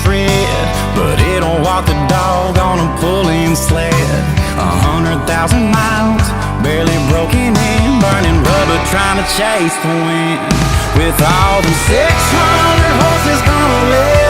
Fred, but it'll walk the dog on a pulling sled. 100,000 miles, barely broken in, burning rubber trying to chase the wind. With all them 600 horses gonna live